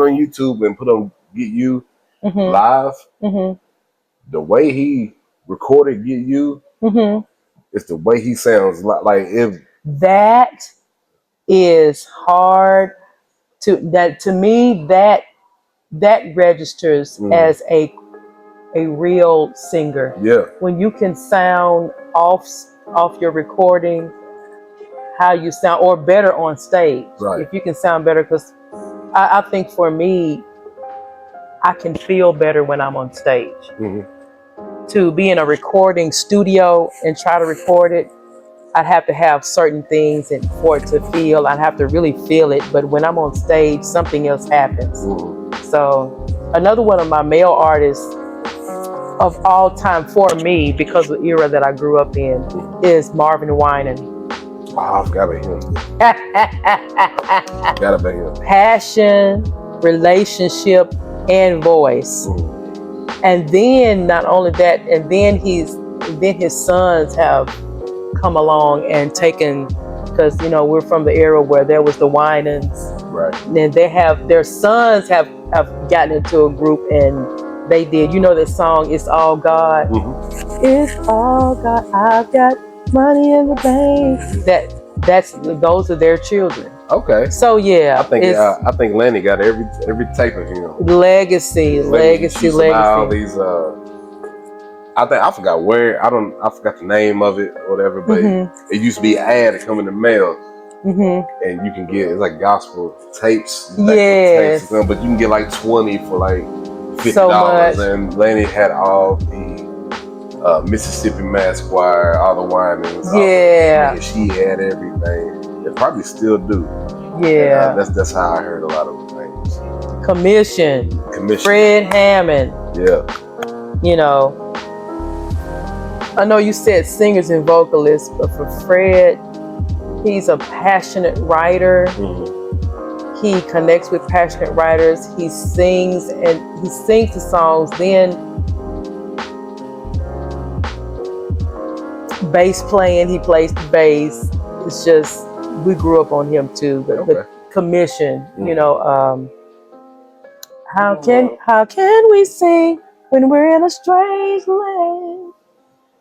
on YouTube and put on Get You live, the way he recorded Get You, it's the way he sounds like if that is hard to me that registers as a real singer. Yeah. When you can sound off your recording how you sound, or better on stage. Right. If you can sound better, because I think for me, I can feel better when I'm on stage. To be in a recording studio and try to record it, I'd have to have certain things and for it to feel. I'd have to really feel it. But when I'm on stage, something else happens. So another one of my male artists of all time for me, because of the era that I grew up in, is Marvin Winans. Oh, I've got to be him. Gotta be him. Passion, relationship, and voice. And then not only that, and then his sons have come along and taken, because we're from the era where there was the Winans, right? And their sons have gotten into a group and they did, that song, It's All God. It's all God. I've got money in the bank. Those are their children. Okay. So yeah, I think Lanny got every tape of him. Legacy. All these I forgot the name of it or whatever, but it used to be an ad that come in the mail, and you can get, it's like gospel tapes, yes, tapes, but you can get like 20 for like $50. So much. And Lanny had all the Mississippi Mass Choir, all the Winans, she had everything. They probably still do. Yeah, and, that's how I heard a lot of the names. Commission. Fred Hammond. Yeah. I know you said singers and vocalists, but for Fred, he's a passionate writer. He connects with passionate writers. He sings the songs. Then bass playing, he plays the bass. It's just, we grew up on him too. But Commission, how can we sing when we're in a strange land?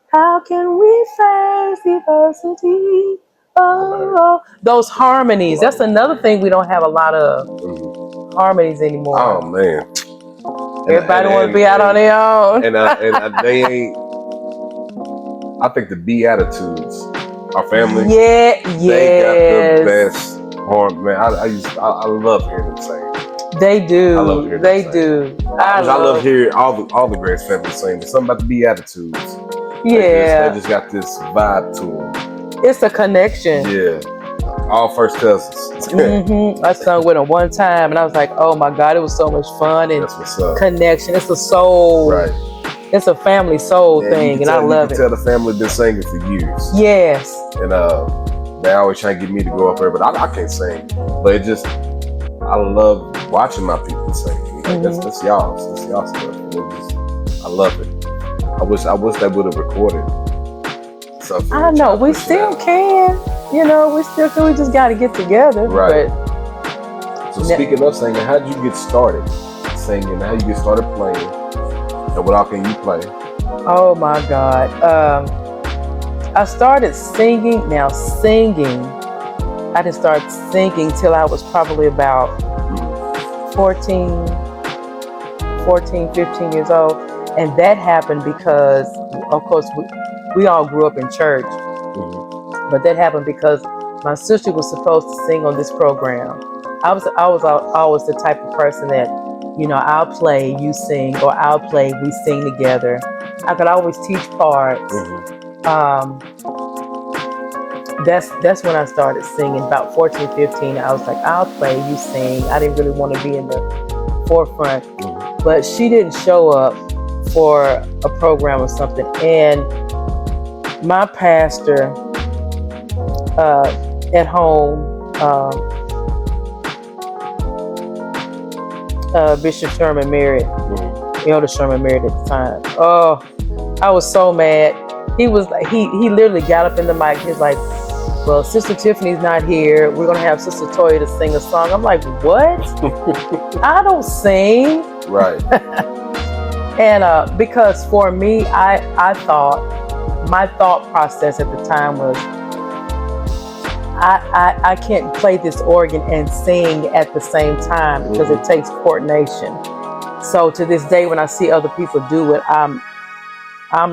How can we face diversity? Oh, those harmonies. That's another thing we don't have a lot of harmonies anymore. Oh man, everybody want to be out on their own. And they ain't. I think the Beatitudes, our family. They got the best harmony. Man, I love hearing them sing. They do. I love hearing them sing. Do. I love hearing all the Grace family sing. There's something about the Beatitudes. Yeah. They just got this vibe to them. It's a connection. Yeah. All first cousins. I sung with them one time and I was like, oh my God, it was so much fun and that's what's up. Connection. It's a soul. Right. It's a family soul thing, and I love it. You can tell the family been singing for years. Yes. And they always trying to get me to go up there, but I can't sing. But it just, I love watching my people sing. That's y'all. That's y'all stuff. I love it. I wish they would have recorded something. I know we still can. We still can. We just got to get together. Right. So speaking of singing, how did you get started singing? How you get started playing? And what all can you play? Oh my God. I started singing. I didn't start singing till I was probably about 14, 15 years old. And that happened because, of course, we all grew up in church. But that happened because my sister was supposed to sing on this program. I was always the type of person that, I'll play, you sing, or I'll play, we sing together. I could always teach parts. That's when I started singing, about 14, 15. I was like, I'll play, you sing. I didn't really want to be in the forefront. But she didn't show up for a program or something. And my pastor at home, Bishop Sherman married, Elder Sherman married at the time. Oh, I was so mad. He was like, he literally got up in the mic. He's like, well, Sister Tiffany's not here. We're going to have Sister Toya to sing a song. I'm like, what? I don't sing. Right. And because for me, I thought, my thought process at the time was, I can't play this organ and sing at the same time because it takes coordination. So to this day, when I see other people do it, I'm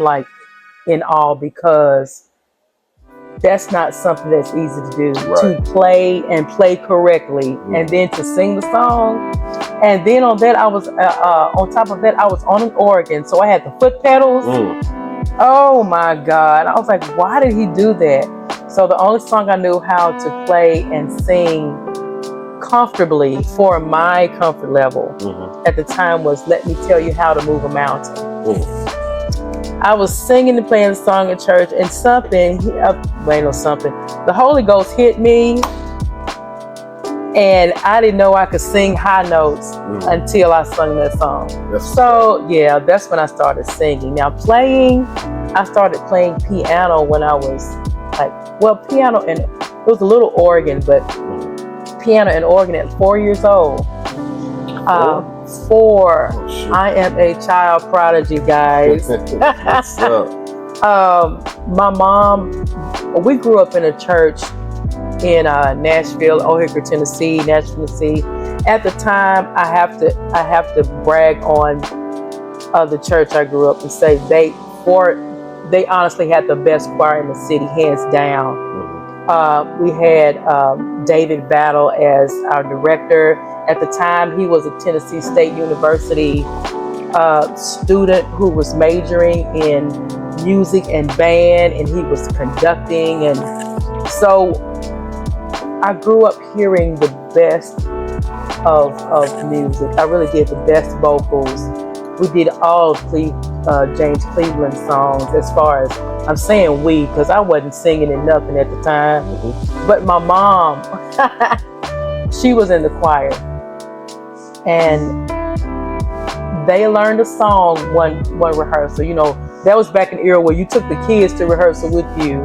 like in awe, because that's not something that's easy to do. Right. To play and play correctly, and then to sing the song. And then on that, I was on top of that, I was on an organ, so I had the foot pedals. Oh my God! I was like, why did he do that? So the only song I knew how to play and sing comfortably for my comfort level at the time was "Let Me Tell You How to Move a Mountain." I was singing and playing the song in church, and the Holy Ghost hit me, and I didn't know I could sing high notes until I sung that song. So yeah, that's when I started singing. Now playing, I started playing piano when I was piano, and it was a little organ, but piano and organ at 4 years old. 4. I am a child prodigy, guys. What's up? My mom, we grew up in a church in Nashville, Tennessee. At the time, I have to brag on the church I grew up and say they honestly had the best choir in the city, hands down. We had David Battle as our director. At the time, he was a Tennessee State University student who was majoring in music and band, and he was conducting. And so I grew up hearing the best of music. I really did, the best vocals. We did all James Cleveland songs, as far as, I'm saying we, because I wasn't singing in nothing at the time. But my mom, she was in the choir. And they learned a song one rehearsal. You know, that was back in the era where you took the kids to rehearsal with you.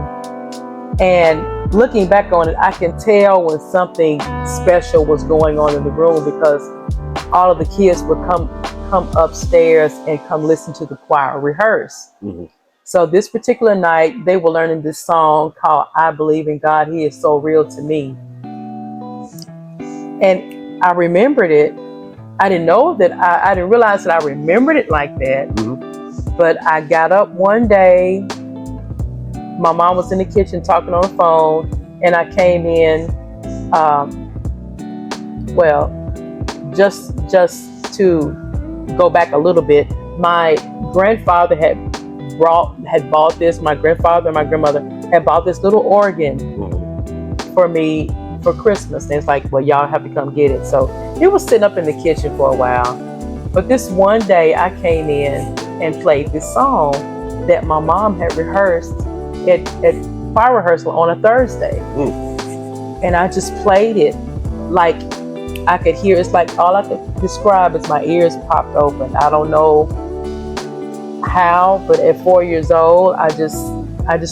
And looking back on it, I can tell when something special was going on in the room, because all of the kids would come upstairs and come listen to the choir rehearse. So this particular night, they were learning this song called "I Believe in God, He Is So Real to Me." And I remembered it. I didn't know that, I didn't realize that I remembered it like that. But I got up one day, my mom was in the kitchen talking on the phone, and I came in, just to go back a little bit, my grandfather had bought this, my grandfather and my grandmother had bought this little organ for me for Christmas. And it's like, well, y'all have to come get it. So it was sitting up in the kitchen for a while. But this one day I came in and played this song that my mom had rehearsed at choir rehearsal on a Thursday. And I just played it like I could hear. It's like, all I could describe is my ears popped open. I don't know how, but at 4 years old, I just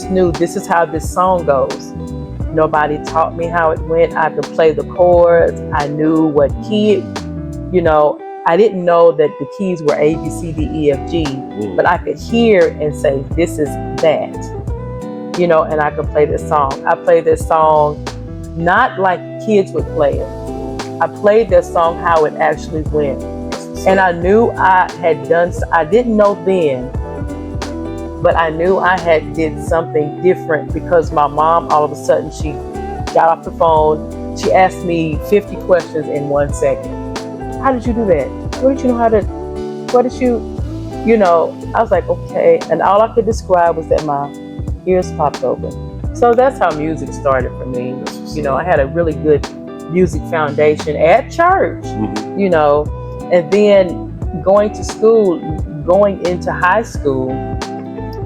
knew this is how this song goes. Nobody taught me how it went. I could play the chords. I knew what key, I didn't know that the keys were A, B, C, D, E, F, G, but I could hear and say, this is that, and I could play this song. I played this song not like kids would play it. I played that song how it actually went. And I knew I didn't know then, but I knew I had did something different, because my mom, all of a sudden, she got off the phone. She asked me 50 questions in 1 second. How did you do that? What did you know how to, what did you, I was like, okay. And all I could describe was that my ears popped open. So that's how music started for me. I had a really good music foundation at church, and then going to school, going into high school,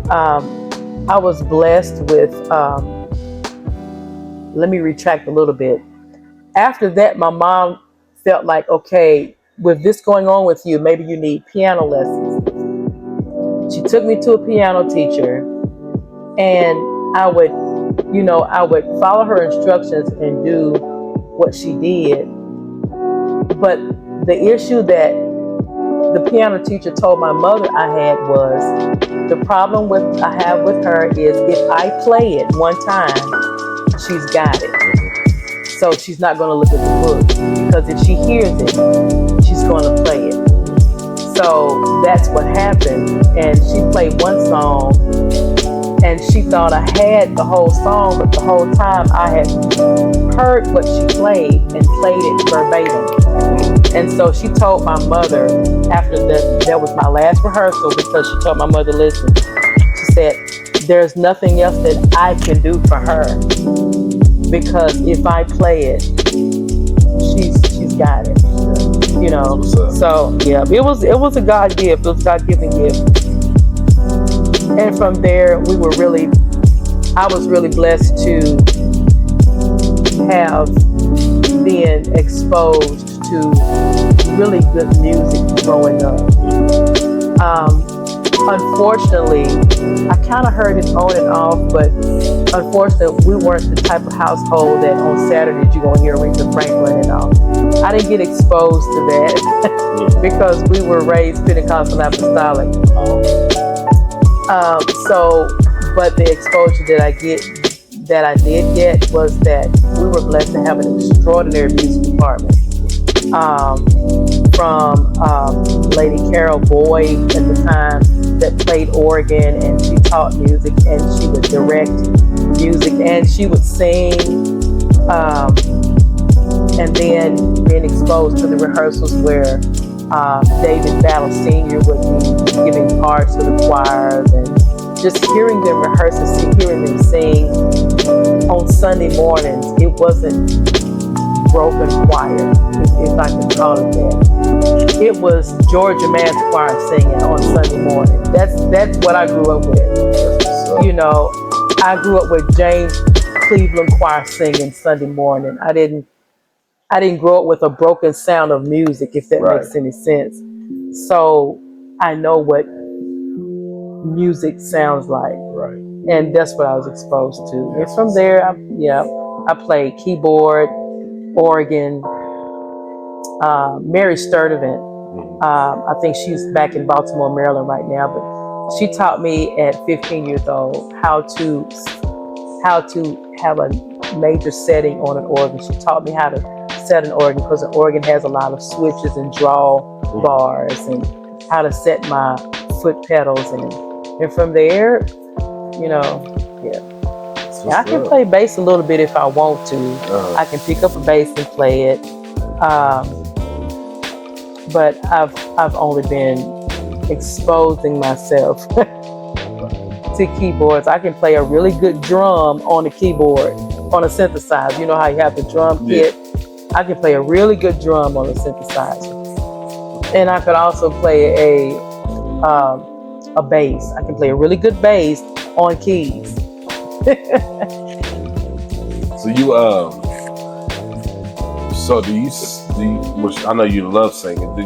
I was blessed with, let me retract a little bit. After that, my mom felt like, okay, with this going on with you, maybe you need piano lessons. She took me to a piano teacher, and I would you know, I would follow her instructions and do what she did. But the issue that the piano teacher told my mother I had was the problem with I have with her is if I play it one time, she's got it. So she's not going to look at the book because if she hears it, she's going to play it. So that's what happened. And she played one song and she thought I had the whole song, but the whole time I had heard what she played and played it verbatim. And so she told my mother after that was my last rehearsal because she told my mother, listen, she said, there's nothing else that I can do for her because if I play it, she's got it. You know. So yeah, it was a God gift. It was a God-given gift. And from there I was really blessed to have been exposed to really good music growing up. Unfortunately, I kind of heard it on and off, but unfortunately, we weren't the type of household that on Saturdays you're going to hear Aretha Franklin and all. I didn't get exposed to that because we were raised Pentecostal and Apostolic. But the exposure that I did get was that we were blessed to have an extraordinary music department. From Lady Carol Boyd at the time that played organ, and she taught music and she would direct music and she would sing, and then being exposed to the rehearsals where David Battle Sr. would be giving parts to the choirs, and just hearing them rehearse and hearing them sing on Sunday mornings. It wasn't broken choir, if I could call it that. It was Georgia Mass Choir singing on Sunday morning. That's what I grew up with. You know, I grew up with James Cleveland Choir singing Sunday morning. I didn't grow up with a broken sound of music, if that makes any sense. So I know what music sounds like. Right. And that's what I was exposed to. And from there, I played keyboard, organ. Mary Sturdivant, I think she's back in Baltimore, Maryland right now, but she taught me at 15 years old how to have a major setting on an organ. She taught me how to set an organ because an organ has a lot of switches and draw bars, and how to set my foot pedals, and from there, you know, I can play bass a little bit if I want to. I can pick up a bass and play it. But I've only been exposing myself to keyboards. I can play a really good drum on the keyboard, on a synthesizer. You know how you have the drum kit? I can play a really good drum on a synthesizer. And I could also play a bass. I can play a really good bass on keys. So do you, which I know you love singing, are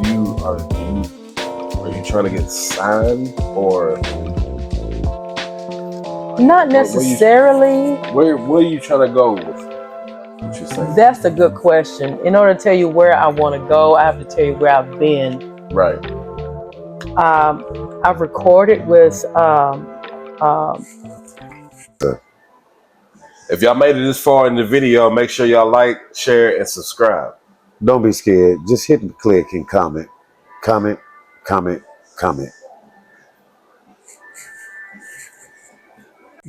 you trying to get signed, or not necessarily? Where are you trying to go with what you're saying? That's a good question. In order to tell you where I want to go, I have to tell you where I've been. Right. I've recorded with if y'all made it this far in the video, make sure y'all like, share, and subscribe. Don't be scared. Just hit click and comment. Comment, comment, comment.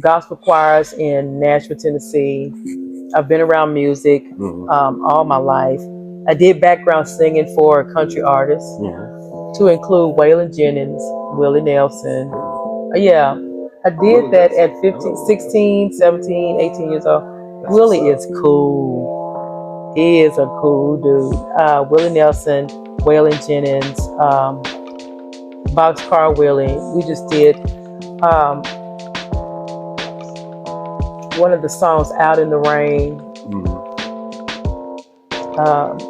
Gospel choirs in Nashville, Tennessee. I've been around music all my life. I did background singing for country artists, to include Waylon Jennings, Willie Nelson. I did that at 15, 16, 17, 18 years old. Willie is cool. He is a cool dude. Willie Nelson, Waylon Jennings, Boxcar Willie. We just did one of the songs, Out in the Rain.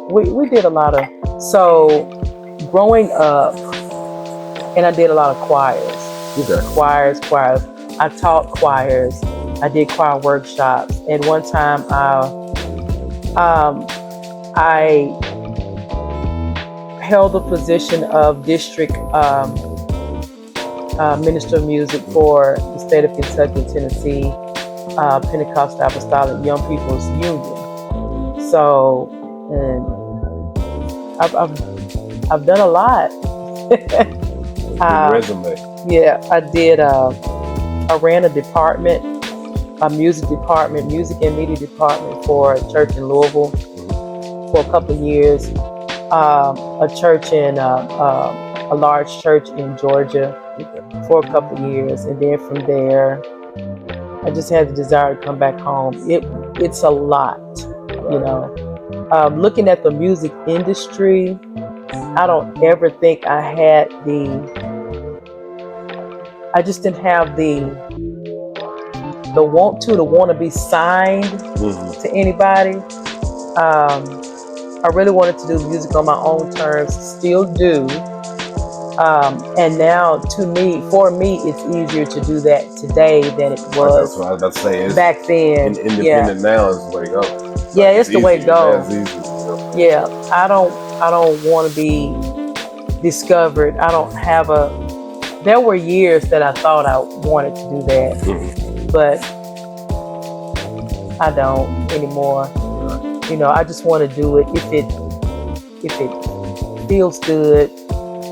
We did a lot of, so growing up, and I did a lot of choirs. Choirs. I taught choirs. I did choir workshops. And one time I held the position of district minister of music for the state of Kentucky and Tennessee Pentecostal Apostolic Young People's Union. So, and I've done a lot. Resume. Yeah, I did. I ran a department, a music department, music and media department for a church in Louisville for a couple of years. A church in a large church in Georgia for a couple of years, and then from there, I just had the desire to come back home. It's a lot, you know. Looking at the music industry, I don't ever think I just didn't have the want to be signed to anybody. I really wanted to do music on my own terms, still do. And now, for me, it's easier to do that today than it was. That's what I was about to say. Back then. Independent now is the way to go. Yeah, it's the way to go. Yeah, I don't want to be discovered. I don't have there were years that I thought I wanted to do that, but I don't anymore. You know, I just want to do it if it feels good.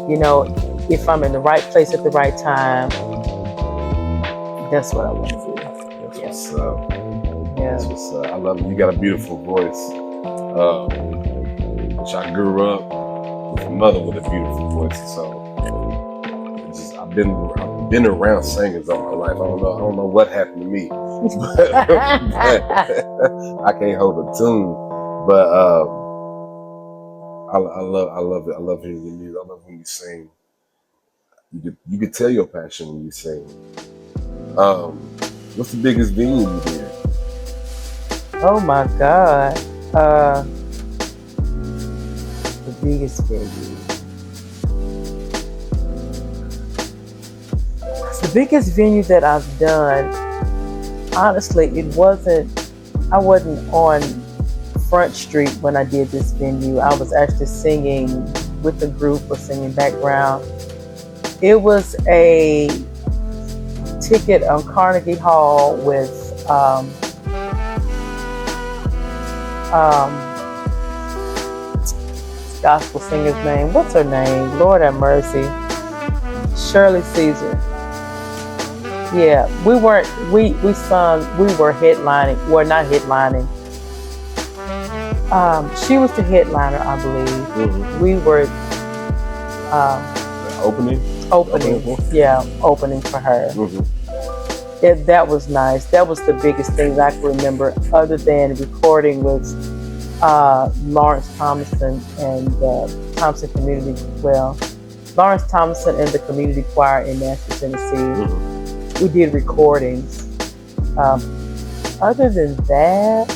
You know, if I'm in the right place at the right time, that's what I want to do. That's what's up. Yeah. That's what's up. I love it. You got a beautiful voice. Which I grew up with a mother with a beautiful voice. So I've been around singers all my life. I don't know what happened to me. but I can't hold a tune. But I love it. I love hearing your music. I love when you sing. You could tell your passion when you sing. What's the biggest venue you did? Oh my God. The biggest venue. The biggest venue that I've done, honestly, I wasn't on Front Street when I did this venue. I was actually singing with a group or singing background. It was a ticket on Carnegie Hall with gospel singer's name. What's her name? Lord have mercy. Shirley Caesar. Yeah, we were headlining. Well, not headlining. She was the headliner, I believe. We were opening for her. That was nice. That was the biggest thing that I can remember, other than recording with Lawrence Thomason and Thompson Community. Well, Lawrence Thomason and the Community Choir in Nashville, Tennessee. We did recordings. Other than that,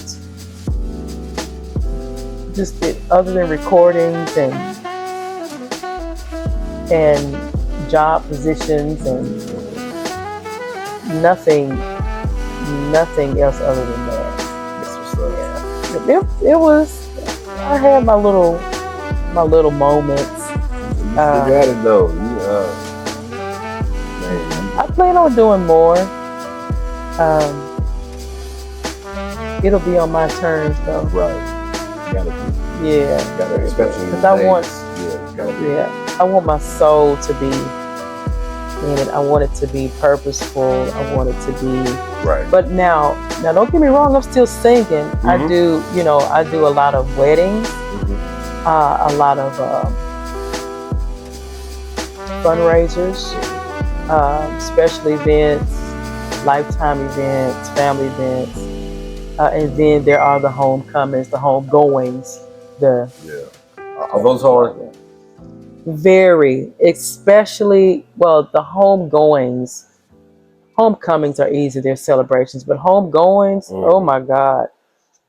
other than recordings and job positions and nothing else other than that. Yeah. It was. I had my little moments. You got it though. I plan on doing more. It'll be on my terms though. Right. Gotta be. Yeah. Gotta, especially because I want my soul to be in it. I want it to be purposeful. I want it to be right. But now don't get me wrong, I'm still singing. I do a lot of weddings, a lot of fundraisers, special events, lifetime events, family events. And then there are the homecomings, the homegoings. Are those hard? Very, especially, the homecomings are easy, they're celebrations, but homegoings, oh my God,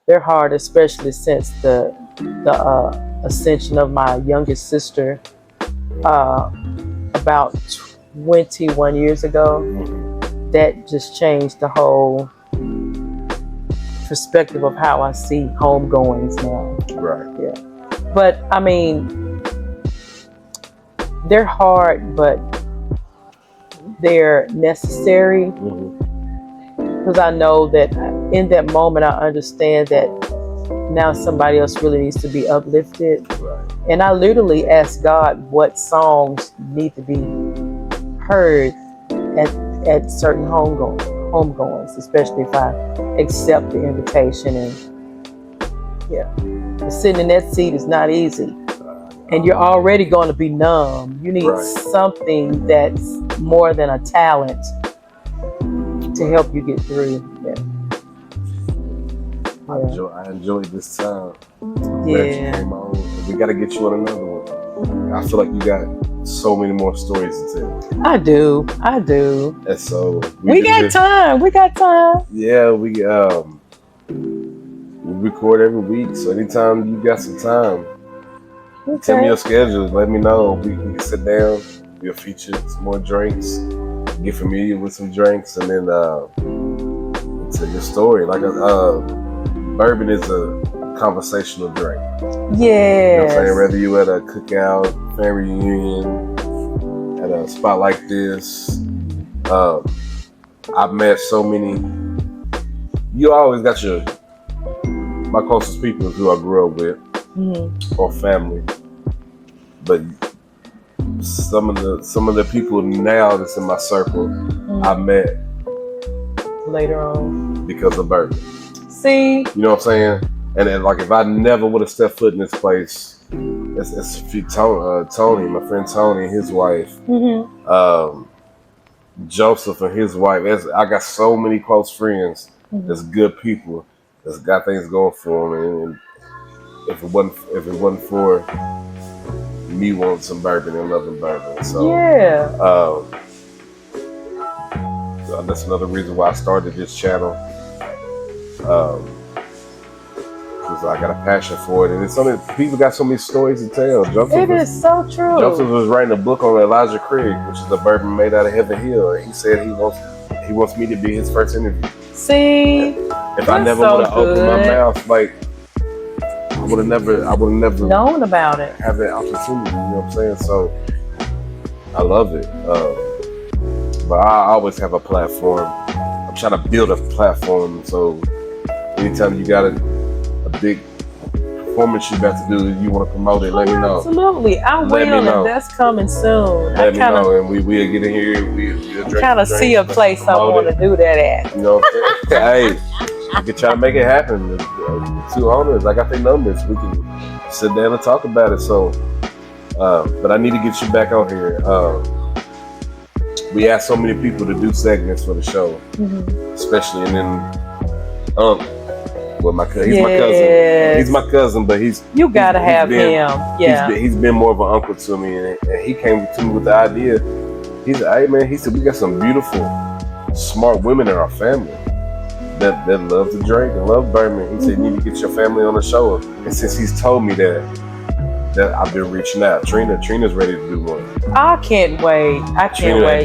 they're hard, especially since the ascension of my youngest sister about 21 years ago. That just changed the whole perspective of how I see homegoings now. Right. Yeah. But I mean, they're hard, but they're necessary, because I know that in that moment I understand that now somebody else really needs to be uplifted. Right. And I literally ask God what songs need to be heard at certain homegoings, especially if I accept the invitation. And yeah, sitting in that seat is not easy. And you're already going to be numb. You need something that's more than a talent to help you get through. Yeah. I enjoyed this time. Yeah. We got to get you on another one. I feel like you got so many more stories to tell. I do. And so we got time. Yeah, we record every week. So anytime you got some time, tell me your schedule. Let me know. We can sit down. We'll feature some more drinks. Get familiar with some drinks, and then tell your story. Like bourbon is a conversational drink. Yeah. You know what I'm saying? Whether you at a cookout, family reunion, at a spot like this, I've met so many. You always got my closest people is who I grew up with, or family. But some of the people now that's in my circle, I met later on because of bourbon. See, you know what I'm saying? And then, like, if I never would have stepped foot in this place, it's Tony, my friend Tony, and his wife, Joseph and his wife. I got so many close friends that's good people that's got things going for them. And if it wasn't for me wanting some bourbon and loving bourbon, so that's another reason why I started this channel. Because I got a passion for it, and it's something people got so many stories to tell. It is so true. Joseph was writing a book on Elijah Craig, which is a bourbon made out of Heaven Hill, and he said he wants me to be his first interview. See, if I never would have opened my mouth, like I would have never known about it. Have that opportunity, you know what I'm saying? So I love it. But I always have a platform. I'm trying to build a platform, so anytime you got a big performance you about to do, you want to promote it, let me know. Absolutely, I will, and that's coming soon. Let me know, and we'll get in here. We'll kind of see a place I want to do that at. You know what I'm saying? Hey, I can try to make it happen. The two owners, I got their numbers. We can sit down and talk about it. So, but I need to get you back on here. We asked so many people to do segments for the show, especially, and then well, my cousin. He's my cousin, but you gotta have him. Yeah, he's been more of an uncle to me, and he came to me with the idea. He said, "Hey man," he said, "we got some beautiful, smart women in our family that love to drink and love bourbon." He said, "You need to get your family on the show." And since he's told me that I've been reaching out. Trina's ready to do one. I can't wait.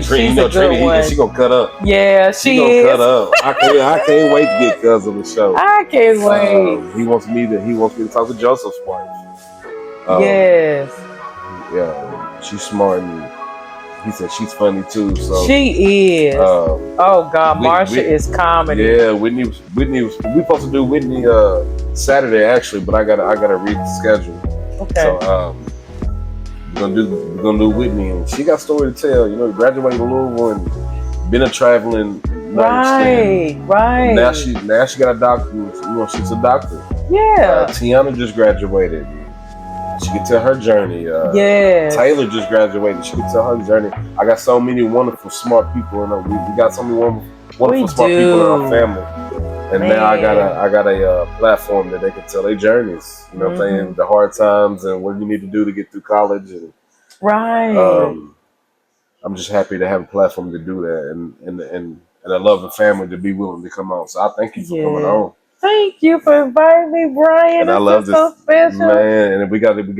She's a good one. She gonna cut up. Yeah, she is. Cut up. I can't wait to get Cuz on the show. I can't wait. He wants me to talk to Joseph's wife. Yes. Yeah, she's smart, and he said she's funny too. So she is. Oh God, Marsha is comedy. Yeah, Whitney. We supposed to do Whitney Saturday actually, but I gotta read the schedule. Okay. So we're gonna do Whitney, and she got a story to tell. You know, graduated in Louisville and been a traveling nurse. Right. Now she got a doctor. You know, she's a doctor. Yeah. Tiana just graduated. She can tell her journey. Taylor just graduated. She can tell her journey. I got so many wonderful, smart people, and we got so many wonderful, smart people in our family. And now I got a platform that they can tell their journeys. You know what I'm saying? The hard times and what you need to do to get through college. And I'm just happy to have a platform to do that, and a loving family to be willing to come on. So I thank you for coming on. Thank you for inviting me, Brian. And I love this, so special, man. And we got to do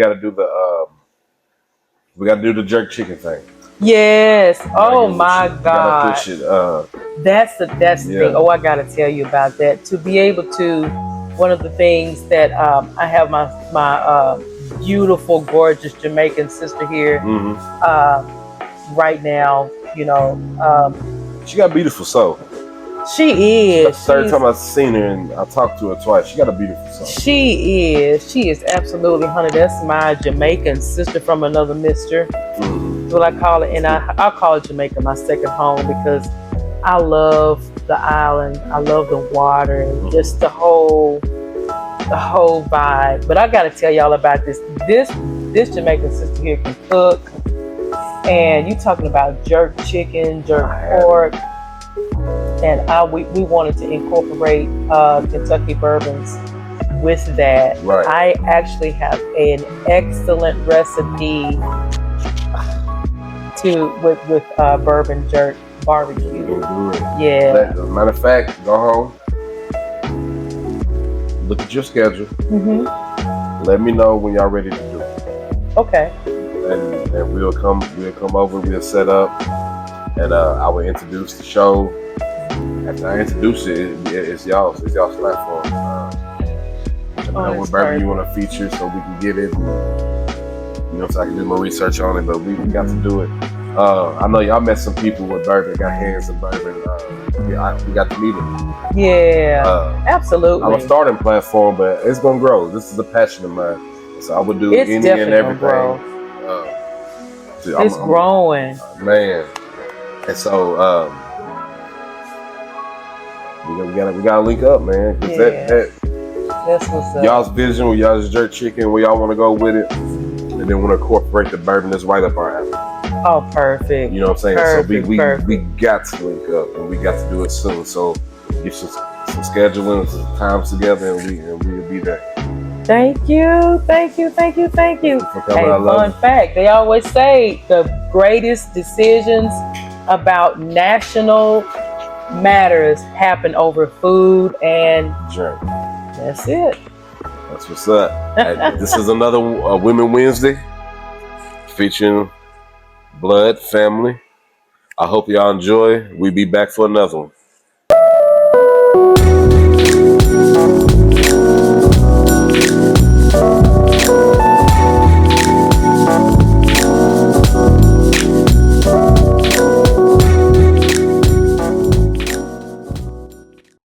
the jerk chicken thing. Yes. Oh You my gotta God. push it. That's the Yeah. thing. Oh, I gotta tell you about that. To be able to, one of the things that I have my beautiful, gorgeous Jamaican sister here Hmm. right now. You know, She got a beautiful soul. she That's is. the third time I've seen her, and I talked to her twice. She got a beautiful soul. She is. She is absolutely, honey. That's my Jamaican sister from another mister. Mm-hmm. That's what I call it, and I call Jamaica my second home because I love the island. I love the water and just the whole vibe. But I gotta tell y'all about this Jamaican sister here can cook. And you talking about jerk chicken, jerk pork, and we wanted to incorporate Kentucky bourbons with that. Right. I actually have an excellent recipe with bourbon jerk barbecue. You can do it. Yeah. Matter of fact, go home, look at your schedule. Let me know when y'all ready to do it. Okay. And we'll come over. We'll set up, and I will introduce the show. After I introduce it, it's y'all's platform. Let me know what bourbon you want to feature, so we can get it. And, so I can do my research on it. But we got to do it. I know y'all met some people with bourbon, got hands in bourbon. We got to meet them. Yeah, absolutely. I'm a starting platform, but it's gonna grow. This is a passion of mine, so I would do any and everything. It's growing, man. And so we gotta link up, man. Yeah. That's what's up. Y'all's vision, with y'all's jerk chicken, where y'all want to go with it, and then want to incorporate the bourbon that's right up our alley. Oh, perfect. You know what I'm saying? Perfect, so we got to link up, and we got to do it soon. So get some scheduling, some times together, and we'll be there. Thank you. Hey, fun fact, they always say the greatest decisions about national matters happen over food and drink. That's it. That's what's up. This is another Women Wednesday featuring Blood Family. I hope y'all enjoy. We'll be back for another one.